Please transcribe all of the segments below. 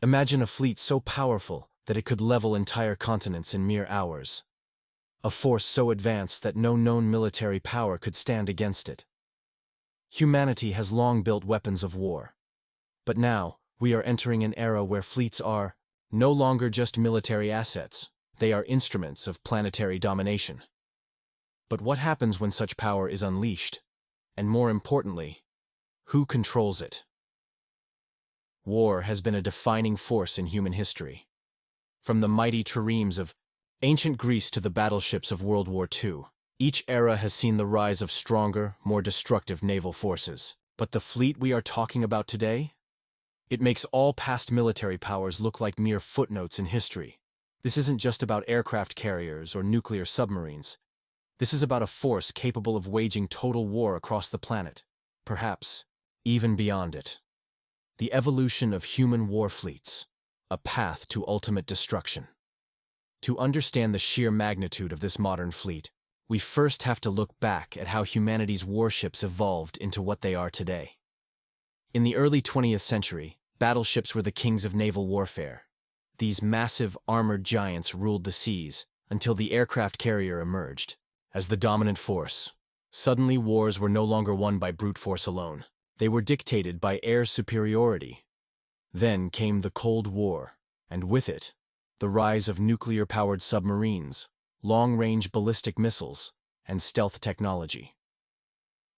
Imagine a fleet so powerful that it could level entire continents in mere hours. A force so advanced that no known military power could stand against it. Humanity has long built weapons of war. But now, we are entering an era where fleets are no longer just military assets, they are instruments of planetary domination. But what happens when such power is unleashed? And more importantly, who controls it? War has been a defining force in human history. From the mighty triremes of ancient Greece to the battleships of World War II, each era has seen the rise of stronger, more destructive naval forces. But the fleet we are talking about today? It makes all past military powers look like mere footnotes in history. This isn't just about aircraft carriers or nuclear submarines. This is about a force capable of waging total war across the planet, perhaps even beyond it. The evolution of human war fleets, a path to ultimate destruction. To understand the sheer magnitude of this modern fleet, we first have to look back at how humanity's warships evolved into what they are today. In the early 20th century, battleships were the kings of naval warfare. These massive, armored giants ruled the seas until the aircraft carrier emerged as the dominant force. Suddenly, wars were no longer won by brute force alone. They were dictated by air superiority. Then came the Cold War, and with it, the rise of nuclear-powered submarines, long-range ballistic missiles, and stealth technology.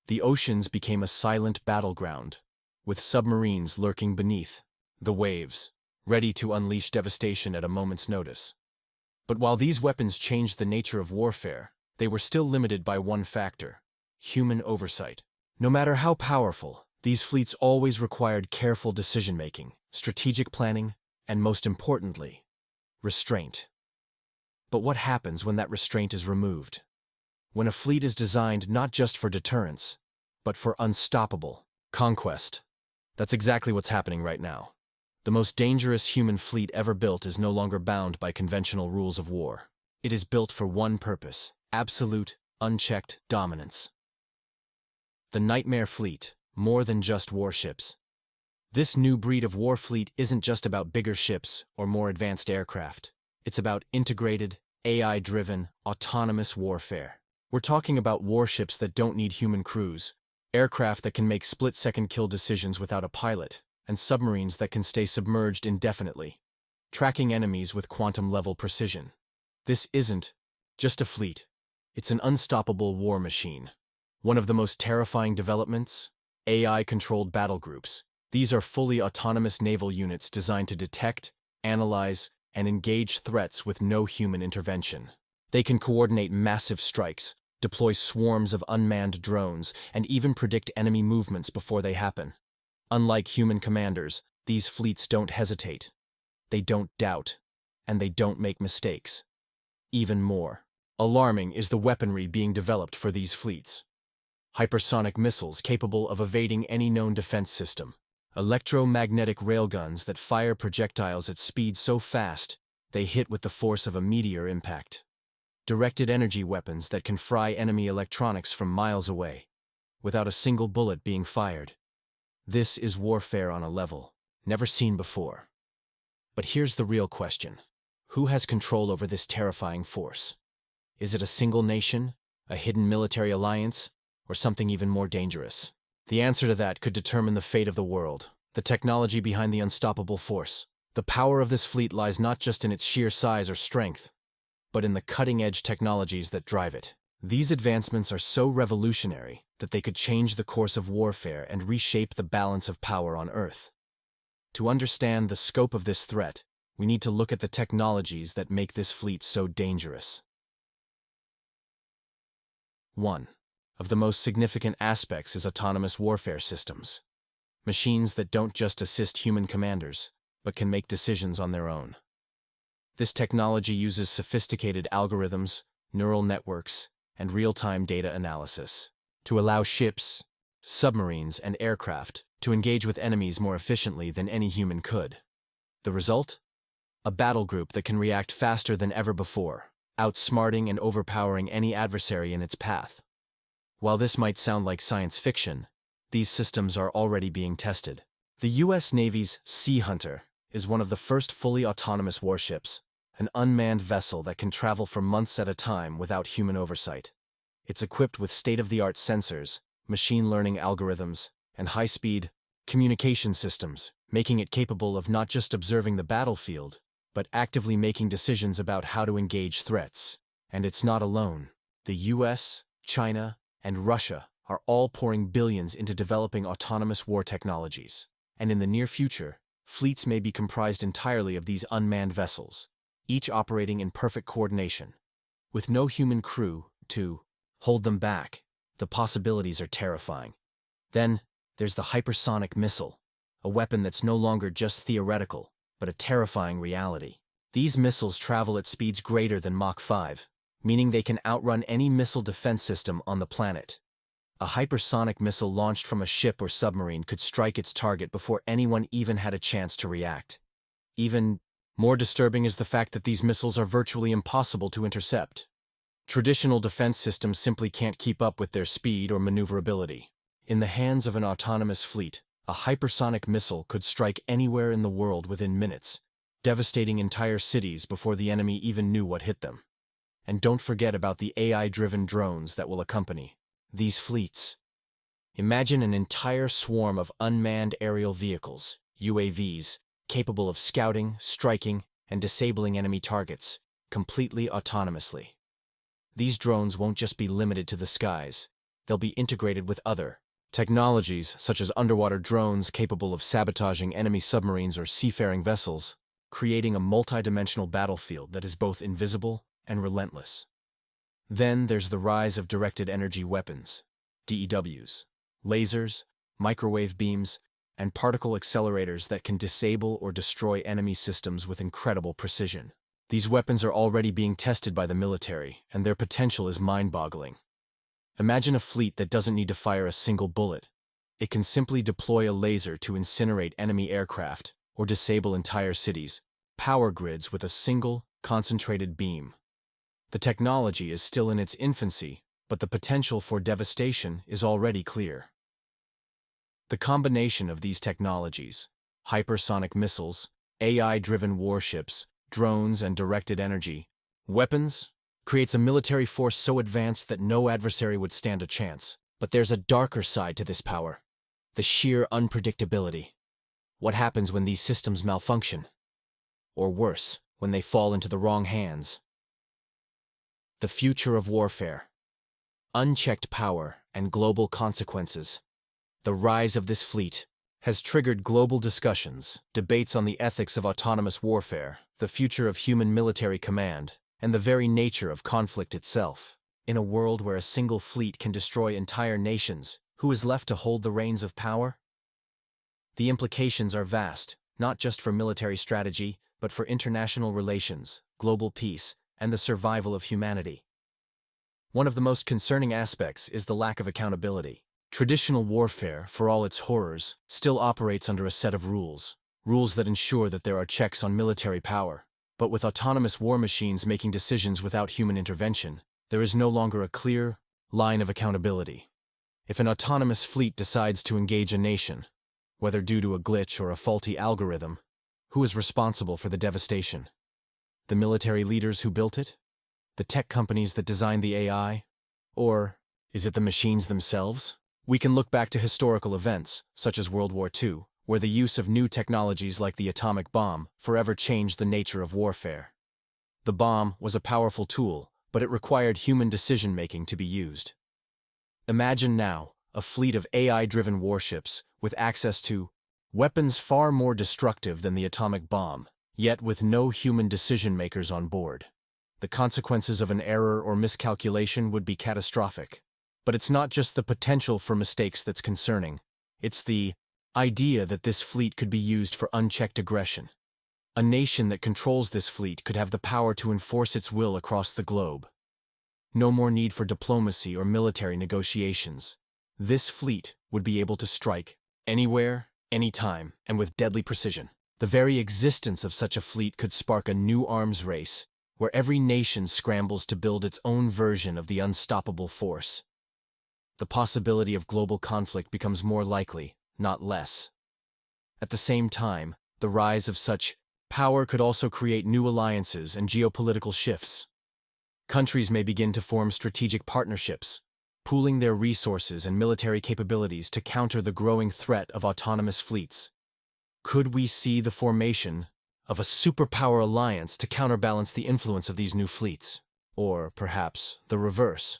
The oceans became a silent battleground, with submarines lurking beneath the waves, ready to unleash devastation at a moment's notice. But while these weapons changed the nature of warfare, they were still limited by one factor: human oversight. No matter how powerful, these fleets always required careful decision-making, strategic planning, and most importantly, restraint. But what happens when that restraint is removed? When a fleet is designed not just for deterrence, but for unstoppable conquest? That's exactly what's happening right now. The most dangerous human fleet ever built is no longer bound by conventional rules of war. It is built for one purpose: absolute, unchecked dominance. The Nightmare Fleet, more than just warships. This new breed of war fleet isn't just about bigger ships or more advanced aircraft. It's about integrated, AI-driven, autonomous warfare. We're talking about warships that don't need human crews, aircraft that can make split-second kill decisions without a pilot, and submarines that can stay submerged indefinitely, tracking enemies with quantum-level precision. This isn't just a fleet. It's an unstoppable war machine. One of the most terrifying developments? AI-controlled battle groups. These are fully autonomous naval units designed to detect, analyze, and engage threats with no human intervention. They can coordinate massive strikes, deploy swarms of unmanned drones, and even predict enemy movements before they happen. Unlike human commanders, these fleets don't hesitate. They don't doubt, and they don't make mistakes. Even more alarming is the weaponry being developed for these fleets. Hypersonic missiles capable of evading any known defense system. Electromagnetic railguns that fire projectiles at speeds so fast they hit with the force of a meteor impact. Directed energy weapons that can fry enemy electronics from miles away, without a single bullet being fired. This is warfare on a level never seen before. But here's the real question. Who has control over this terrifying force? Is it a single nation, a hidden military alliance, or something even more dangerous? The answer to that could determine the fate of the world. The technology behind the unstoppable force. The power of this fleet lies not just in its sheer size or strength, but in the cutting-edge technologies that drive it. These advancements are so revolutionary that they could change the course of warfare and reshape the balance of power on Earth. To understand the scope of this threat, we need to look at the technologies that make this fleet so dangerous. 1. Of the most significant aspects is autonomous warfare systems. Machines that don't just assist human commanders, but can make decisions on their own. This technology uses sophisticated algorithms, neural networks, and real-time data analysis to allow ships, submarines, and aircraft to engage with enemies more efficiently than any human could. The result? A battle group that can react faster than ever before, outsmarting and overpowering any adversary in its path. While this might sound like science fiction, these systems are already being tested. The U.S. Navy's Sea Hunter, is one of the first fully autonomous warships, an unmanned vessel that can travel for months at a time without human oversight. It's equipped with state-of-the-art sensors, machine learning algorithms, and high-speed communication systems, making it capable of not just observing the battlefield, but actively making decisions about how to engage threats. And it's not alone. The US, China, and Russia are all pouring billions into developing autonomous war technologies. And in the near future, fleets may be comprised entirely of these unmanned vessels, each operating in perfect coordination. With no human crew to hold them back, the possibilities are terrifying. Then, there's the hypersonic missile, a weapon that's no longer just theoretical, but a terrifying reality. These missiles travel at speeds greater than Mach 5, meaning they can outrun any missile defense system on the planet. A hypersonic missile launched from a ship or submarine could strike its target before anyone even had a chance to react. Even more disturbing is the fact that these missiles are virtually impossible to intercept. Traditional defense systems simply can't keep up with their speed or maneuverability. In the hands of an autonomous fleet, a hypersonic missile could strike anywhere in the world within minutes, devastating entire cities before the enemy even knew what hit them. And don't forget about the AI-driven drones that will accompany these fleets. Imagine an entire swarm of unmanned aerial vehicles, UAVs, capable of scouting, striking, and disabling enemy targets, completely autonomously. These drones won't just be limited to the skies, they'll be integrated with other technologies such as underwater drones capable of sabotaging enemy submarines or seafaring vessels, creating a multidimensional battlefield that is both invisible and relentless. Then there's the rise of directed energy weapons, DEWs, lasers, microwave beams, and particle accelerators that can disable or destroy enemy systems with incredible precision. These weapons are already being tested by the military, and their potential is mind-boggling. Imagine a fleet that doesn't need to fire a single bullet. It can simply deploy a laser to incinerate enemy aircraft or disable entire cities, power grids with a single, concentrated beam. The technology is still in its infancy, but the potential for devastation is already clear. The combination of these technologies, hypersonic missiles, AI-driven warships, drones, and directed energy weapons, creates a military force so advanced that no adversary would stand a chance. But there's a darker side to this power, the sheer unpredictability. What happens when these systems malfunction? Or worse, when they fall into the wrong hands? The future of warfare. Unchecked power and global consequences. The rise of this fleet has triggered global discussions, debates on the ethics of autonomous warfare, the future of human military command, and the very nature of conflict itself. In a world where a single fleet can destroy entire nations, who is left to hold the reins of power? The implications are vast, not just for military strategy, but for international relations, global peace, and the survival of humanity. One of the most concerning aspects is the lack of accountability. Traditional warfare, for all its horrors, still operates under a set of rules that ensure that there are checks on military power. But with autonomous war machines making decisions without human intervention, there is no longer a clear line of accountability. If an autonomous fleet decides to engage a nation, whether due to a glitch or a faulty algorithm, who is responsible for the devastation? The military leaders who built it? The tech companies that designed the AI? Or is it the machines themselves? We can look back to historical events, such as World War II, where the use of new technologies like the atomic bomb forever changed the nature of warfare. The bomb was a powerful tool, but it required human decision-making to be used. Imagine now a fleet of AI-driven warships with access to weapons far more destructive than the atomic bomb, yet with no human decision-makers on board. The consequences of an error or miscalculation would be catastrophic. But it's not just the potential for mistakes that's concerning. It's the idea that this fleet could be used for unchecked aggression. A nation that controls this fleet could have the power to enforce its will across the globe. No more need for diplomacy or military negotiations. This fleet would be able to strike anywhere, anytime, and with deadly precision. The very existence of such a fleet could spark a new arms race, where every nation scrambles to build its own version of the unstoppable force. The possibility of global conflict becomes more likely, not less. At the same time, The rise of such power could also create new alliances and geopolitical shifts. Countries may begin to form strategic partnerships, pooling their resources and military capabilities to counter the growing threat of autonomous fleets. Could we see the formation of a superpower alliance to counterbalance the influence of these new fleets? Or, perhaps, the reverse.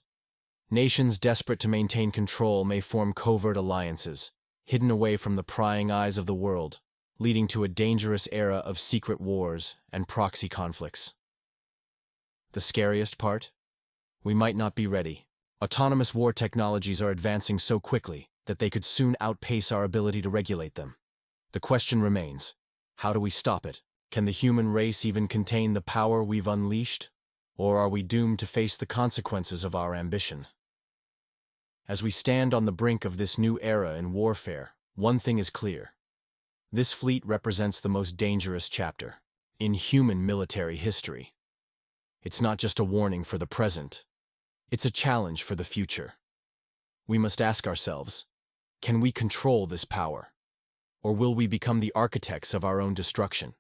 Nations desperate to maintain control may form covert alliances, hidden away from the prying eyes of the world, leading to a dangerous era of secret wars and proxy conflicts. The scariest part? We might not be ready. Autonomous war technologies are advancing so quickly that they could soon outpace our ability to regulate them. The question remains, how do we stop it? Can the human race even contain the power we've unleashed? Or are we doomed to face the consequences of our ambition? As we stand on the brink of this new era in warfare, one thing is clear. This fleet represents the most dangerous chapter in human military history. It's not just a warning for the present. It's a challenge for the future. We must ask ourselves, can we control this power? Or will we become the architects of our own destruction?